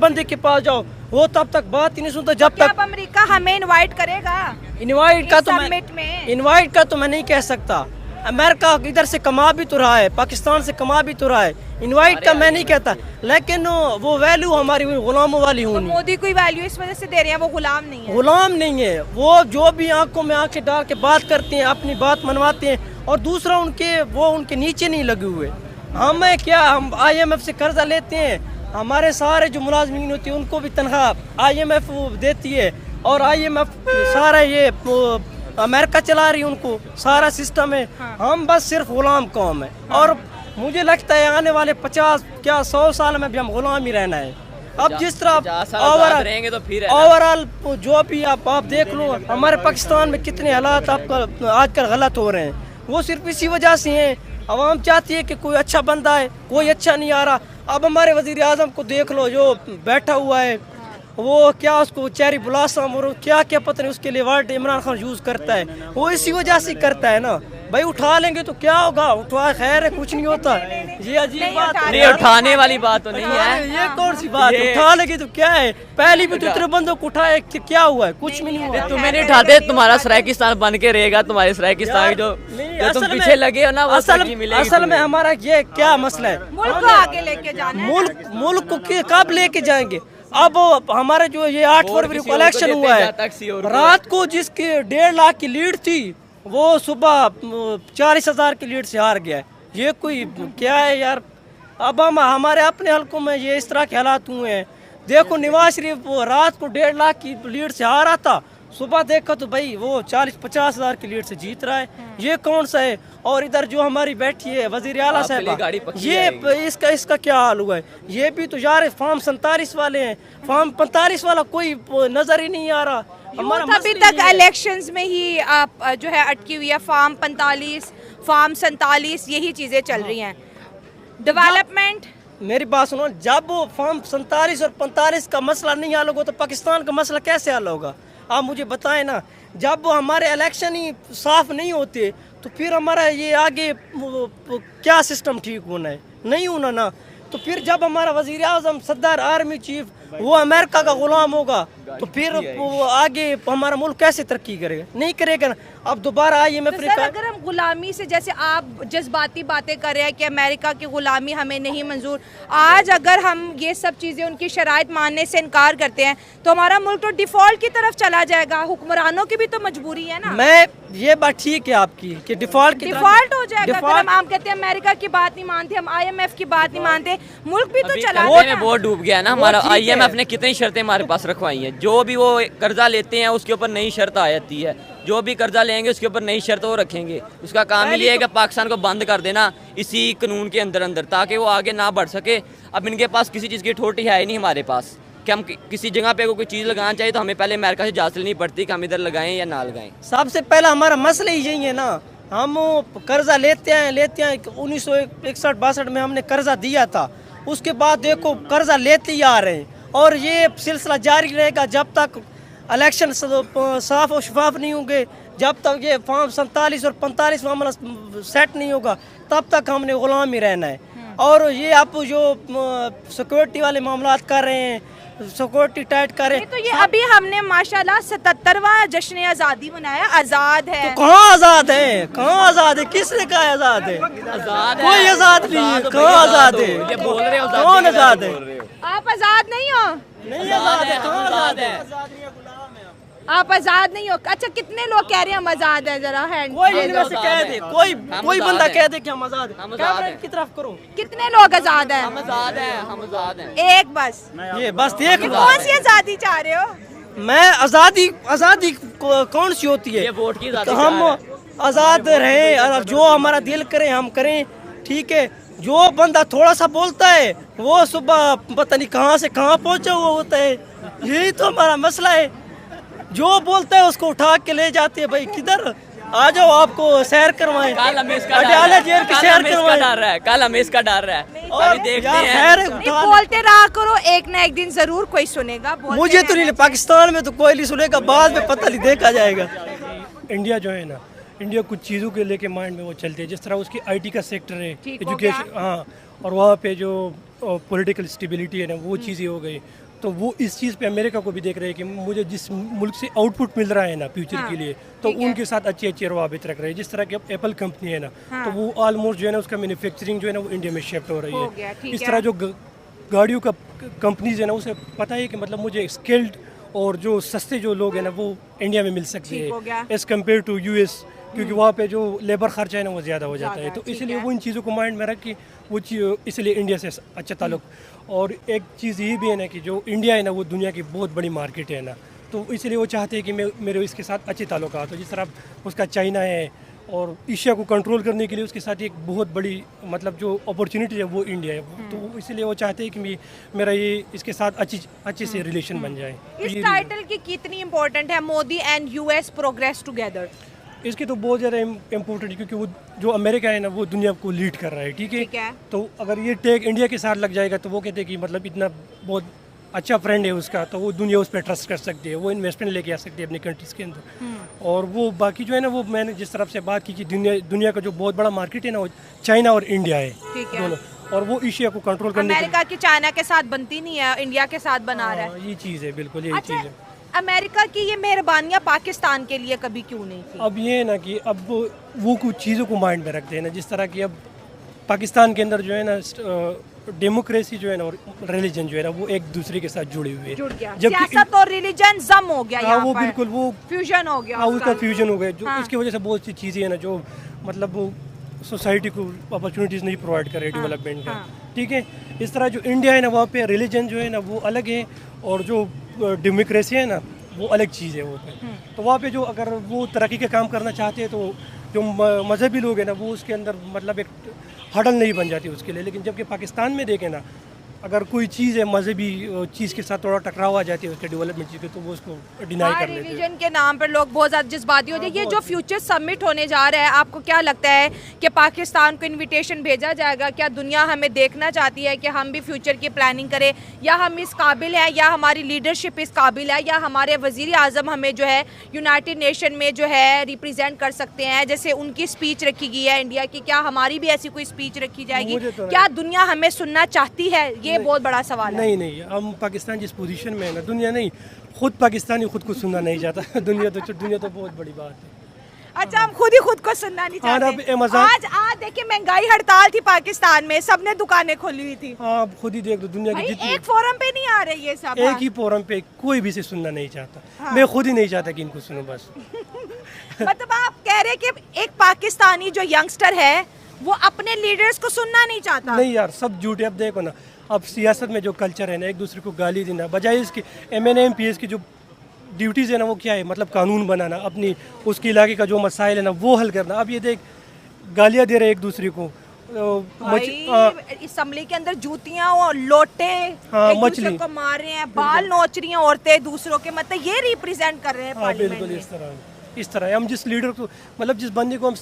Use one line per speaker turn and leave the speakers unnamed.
बंदे के पास जाओ, वो तब तक बात ही नहीं सुनता जब तक।
अमेरिका हमें इनवाइट करेगा
इनवाइट का तो
समिट में?
इनवाइट का तो मैं नहीं कह सकता। अमेरिका इधर से कमा भी तो रहा है, पाकिस्तान से कमा भी तो रहा है। इनवाइट का मैं नहीं कहता, लेकिन वो वैल्यू हमारी गुलामों वाली
तो
होनी।
मोदी कोई वैल्यू इस वजह से दे रहे हैं, वो गुलाम नहीं है।
गुलाम नहीं है वो, जो भी आंखों में आंखें डाल के बात करते हैं, अपनी बात मनवाते हैं, और दूसरा उनके नीचे नहीं लगे हुए। हमें क्या, हम IMF से कर्जा लेते हैं, हमारे सारे जो मुलाजमीन होती है उनको भी तनख्वाह IMF देती है, और IMF सारा ये अमेरिका चला रही है, उनको सारा सिस्टम है।
हाँ।
हम बस सिर्फ गुलाम कौम है, और मुझे लगता है आने वाले 50 क्या 100 साल में भी हम गुलाम ही रहना है। अब जिस तरह
रहेंगे तो फिर
ओवरऑल जो भी आप देख लो, हमारे पाकिस्तान में कितने हालात आपका आजकल गलत हो रहे हैं, वो सिर्फ इसी वजह से हैं। अवाम चाहती है कि कोई अच्छा बंदा है, कोई अच्छा नहीं आ रहा। अब हमारे वजीर आजम को देख लो, जो बैठा हुआ है, वो क्या उसको चेरी ब्लॉसम और क्या क्या पता नहीं उसके लिए वर्ड इमरान खान यूज करता है, वो इसी वजह से करता है ना भाई। उठा लेंगे तो क्या होगा, उठवा खैर है, कुछ नहीं होता। ये अजीब बात
नहीं, उठाने वाली बात तो नहीं है।
ये कौन सी बात है? उठा लेंगे तो क्या है, पहली भी तो इतने बंदों को उठाए, क्या हुआ है? कुछ भी नहीं हुआ।
तुम्हें नहीं उठाते, तुम्हारा सरायकिस्तान बन के रहेगा, तुम्हारे सरायकिस्तान जो तुम पीछे लगे हो ना, वो
असल में हमारा ये क्या मसला है,
मुल्क को आगे लेके जाना है।
मुल्क को कब लेके जाएंगे? अब हमारे जो ये 8 फरवरी को इलेक्शन हुआ है, रात को जिसकी 1.5 लाख की लीड थी, वो सुबह 40,000 की लीड से हार गया है। ये कोई क्या है यार? अब हम हमारे अपने हल्कों में ये इस तरह के हालात हुए हैं। देखो नवाज शरीफ वो रात को 1.5 लाख की लीड से हारा था, सुबह देखो तो भाई वो 40-50 हज़ार की लीड से जीत रहा है। ये कौन सा है? और इधर जो हमारी बैठी है वजीर आला साहब, ये इसका क्या हाल हुआ है? ये भी तो यार फॉर्म 47 वाले हैं, फॉर्म 45 वाला कोई नजर ही नहीं आ रहा।
अभी तक इलेक्शंस में ही आप जो है अटकी हुई है, फॉर्म 45, फॉर्म 47, यही चीजें चल रही हैं। डेवलपमेंट,
मेरी बात सुनो, जब वो फॉर्म 47 और 45 का मसला नहीं हल होगा तो पाकिस्तान का मसला कैसे हल होगा? आप मुझे बताएं ना। जब वो हमारे इलेक्शन ही साफ नहीं होते तो फिर हमारा ये आगे क्या सिस्टम ठीक होना है? नहीं होना ना। तो फिर जब हमारा वजीर आज़म सदर आर्मी चीफ वो अमेरिका का गुलाम होगा तो फिर वो आगे हमारा मुल्क कैसे तरक्की करेगा? नहीं करेगा ना। अब दोबारा IMF
तो सर अगर हम गुलामी से, जैसे आप जज्बाती बातें कर रहे हैं कि अमेरिका की गुलामी हमें नहीं मंजूर, आज अगर हम ये सब चीज़ें उनकी शराइत मानने से इनकार करते हैं तो हमारा मुल्क तो डिफॉल्ट की तरफ चला जाएगा। हुक्मरानों की भी तो मजबूरी है ना।
मैं ये बात ठीक है आपकी कि डिफॉल्ट
हो जाएगा। अगर हम आम कहते हैं अमेरिका की बात नहीं मानते, हम IMF की बात नहीं मानते, मुल्क भी तो चला जाएगा।
वो डूब गया ना हमारा। IMF ने कितनी शर्तें हमारे पास रखवाई हैं, जो भी वो कर्जा लेते हैं उसके ऊपर नई शर्त आ जाती है, जो भी कर्जा लेंगे उसके ऊपर नई शर्त वो रखेंगे। उसका काम ही ये है कि पाकिस्तान को बंद कर देना इसी कानून के अंदर ताकि वो आगे ना बढ़ सके। अब इनके पास किसी चीज़ की अथॉरिटी है ही नहीं हमारे पास कि हम किसी जगह पे कोई चीज़ लगाना चाहिए तो हमें पहले अमेरिका से इजाज़त लेनी पड़ती कि हम इधर लगाएं या ना लगाएं।
सबसे पहला हमारा मसला ही यही है ना, हम कर्जा लेते हैं 1961-62 में हमने कर्जा दिया था, उसके बाद देखो कर्जा लेते ही आ रहे हैं और ये सिलसिला जारी रहेगा जब तक इलेक्शन साफ और शफाफ नहीं होंगे, जब तक ये फॉर्म 47 और 45 मामला सेट नहीं होगा तब तक हमने गुलाम ही रहना है। और ये आप जो सिक्योरिटी वाले मामला कर रहे हैं, सिक्योरिटी टाइट कर रहे हैं,
तो ये अभी हमने माशाल्लाह 77वां जश्न आज़ादी मनाया। आज़ाद है
तो कहाँ आज़ाद है? कहाँ आज़ाद है? किसने कहा आज़ाद है? कोई आज़ाद नहीं है। कहाँ आज़ाद है? कौन आज़ाद है?
आप आज़ाद नहीं हो?
नहीं आज़ाद है। कहाँ आज़ाद है?
आप आज़ाद नहीं हो? अच्छा, कितने लोग कह रहे हैं हम आज़ाद है? जरा हैंड
कोई इनमें से कह दे, कोई बंदा कह दे कि हम आज़ाद हैं। कैमरे की तरफ करो।
कितने लोग आज़ाद हैं?
हम आज़ाद हैं।
एक बस।
ये बस देख लो।
कौन सी आज़ादी चाह रहे हो?
मैं आज़ादी कौन सी होती है?
ये वोट की आज़ादी।
हम आज़ाद रहें, जो हमारा दिल करे हम करें, ठीक है। जो बंदा थोड़ा सा बोलता है वो सुबह पता नहीं कहाँ से कहाँ पहुँचा हुआ होता है। यही तो हमारा मसला है। जो बोलता है उसको उठा के ले जाते हैं। भाई किधर आ जाओ, आपको सैर करवाएं, अडयाला जेल की सैर करवाएं।
कल हमें इसका डर रहा है।
और
देखते
हैं
बोलते रहा करो, एक ना एक दिन जरूर कोई सुनेगा।
मुझे तो नहीं, पाकिस्तान में तो कोई नहीं सुनेगा, बाद में पता नहीं देखा जाएगा।
इंडिया जो है ना, इंडिया कुछ चीज़ों के लेके माइंड में वो चलते हैं, जिस तरह उसकी IT का सेक्टर है, एजुकेशन, हाँ, और वहाँ पे जो पॉलिटिकल स्टेबिलिटी है ना वो चीज़ें हो गई, तो वो इस चीज़ पे अमेरिका को भी देख रहे हैं कि मुझे जिस मुल्क से आउटपुट मिल रहा है ना फ्यूचर के लिए, तो उनके साथ अच्छे अच्छे रवाबित रख रहे हैं। जिस तरह की अब एप्पल कंपनी है ना, तो वो ऑलमोस्ट जो है ना उसका मैन्युफैक्चरिंग जो है ना वो इंडिया में शिफ्ट हो रही है। इस तरह जो गाड़ियों का कंपनीज है ना, उसे पता है कि मतलब मुझे स्किल्ड और जो सस्ते जो लोग हैं ना वो इंडिया में मिल सकते हैं एज़ कम्पेयर टू यूएस, क्योंकि वहाँ पे जो लेबर खर्चा है ना वो ज़्यादा हो जाता है। तो इसलिए वो इन चीज़ों को माइंड में रख के वो इसलिए इंडिया से अच्छा ताल्लुक। और एक चीज़ ये भी है ना कि जो इंडिया है ना वो दुनिया की बहुत बड़ी मार्केट है ना, तो इसलिए वो चाहते हैं कि मेरे इसके साथ अच्छे ताल्लुकात हो। जिस तरह उसका चाइना है और एशिया को कंट्रोल करने के लिए उसके साथ एक बहुत बड़ी मतलब जो अपॉर्चुनिटी है वो इंडिया है। तो इसलिए वो चाहते हैं कि मेरा ये इसके साथ अच्छे से रिलेशन बन जाए।
इस टाइटल की कितनी इम्पोर्टेंट है Modi and US progress together?
इसकी तो बहुत ज़्यादा इम्पोर्टेंट है, क्योंकि वो जो अमेरिका है ना वो दुनिया को लीड कर रहा है, ठीक है। तो अगर ये टैग इंडिया के साथ लग जाएगा तो वो कहते हैं कि मतलब इतना बहुत अच्छा फ्रेंड है उसका, तो वो दुनिया उस पर ट्रस्ट कर सकती है, वो इन्वेस्टमेंट लेके आ सकती है अपनी कंट्रीज़ के अंदर। और वो बाकी जो है ना वो मैंने जिस तरफ से बात की कि दुनिया का जो बहुत बड़ा मार्केट है ना वो चाइना और इंडिया है दोनों, और वो एशिया को कंट्रोल करने
अमेरिका की चाइना के साथ बनती नहीं है, इंडिया के साथ बना रहा है।
ये चीज़ है, बिल्कुल यही चीज़ है।
अमेरिका की ये मेहरबानियां पाकिस्तान के लिए कभी क्यों नहीं थी?
अब ये है ना कि अब वो कुछ चीज़ों को माइंड में रखते हैं ना, जिस तरह की अब पाकिस्तान के अंदर जो है ना डेमोक्रेसी जो है ना और रिलीजन जो है ना वो एक दूसरे के साथ जुड़े हुए
जुड़ गया,
जबकि
सियासत और रिलीजन जम हो गया।
वो बिल्कुल वो
फ्यूजन हो गया,
उसका फ्यूजन हो गया, जो इसकी वजह से बहुत सी चीज़ें हैं ना जो मतलब वो सोसाइटी को अपॉर्चुनिटीज़ नहीं प्रोवाइड कर रहे डेवलपमेंट का, ठीक है। इस तरह जो इंडिया है ना वहाँ पे रिलीजन जो है ना वो अलग है, और जो डेमोक्रेसी है ना वो अलग चीज़ है वहाँ पे। तो वहाँ पे जो अगर वो तरक्की के काम करना चाहते हैं तो जो मजहबी लोग हैं ना वो उसके अंदर मतलब एक हडल नहीं बन जाती उसके लिए। लेकिन जबकि पाकिस्तान में देखें ना, अगर कोई चीज़ है मजहबी चीज़ के साथ थोड़ा टकराव आ जाती है उसके डेवलपमेंट चीज़ के, तो वो उसको डिनाई कर लेते हैं।
रिलीजन के नाम पर लोग बहुत ज़्यादा जज्बाती होते हैं। ये जो फ्यूचर समिट होने जा रहा है, आपको क्या लगता है कि पाकिस्तान को इनविटेशन भेजा जाएगा? क्या दुनिया हमें देखना चाहती है कि हम भी फ्यूचर की प्लानिंग करें, या हम इस काबिल हैं, या हमारी लीडरशिप इस काबिल है, या हमारे वज़ीर आज़म हमें जो है यूनाइटेड नेशन में जो है रिप्रेजेंट कर सकते हैं? जैसे उनकी स्पीच रखी गई है इंडिया की, क्या हमारी भी ऐसी कोई स्पीच रखी जाएगी? क्या दुनिया हमें सुनना चाहती है? ये बहुत बड़ा सवाल है।
नहीं, हम पाकिस्तान जिस पोजीशन में है ना, दुनिया नहीं, खुद पाकिस्तानी खुद को सुनना नहीं चाहता। दुनिया तो बहुत बड़ी बात है।
अच्छा, हम खुद ही खुद को सुनना नहीं चाहते। आज देखिए महंगाई हड़ताल थी पाकिस्तान में, सबने दुकानें खोली हुई थी।
आप खुद ही देख लो, दुनिया की जितनी
एक फोरम पे नहीं आ रही है सब,
एक ही फोरम पे कोई भी से सुनना नहीं चाहता। मैं खुद ही नहीं चाहता कि इनको सुनो बस।
मतलब आप कह रहे कि एक पाकिस्तानी जो यंगस्टर है वो अपने लीडर्स को सुनना नहीं चाहता?
नहीं यार, सब झूठ है। अब देखो ना, अब सियासत में जो कल्चर है ना, एक दूसरे को गाली देना, बजाय इसके MNA MPs की जो ड्यूटीज़ है ना वो क्या है, मतलब कानून बनाना, अपनी उसके इलाके का जो मसाइल है ना वो हल करना। अब ये देख गालियाँ दे रहे हैं एक दूसरे को,
असम्बली के अंदर जूतियां और लोटे एक दूसरे को मार रहे हैं, बाल नोच रही हैं औरतें दूसरों के, मतलब ये रिप्रेजेंट कर रहे हैं पार्लियामेंट में।
बिल्कुल इस तरह हम जिस लीडर को मतलब जिस बंदे को हम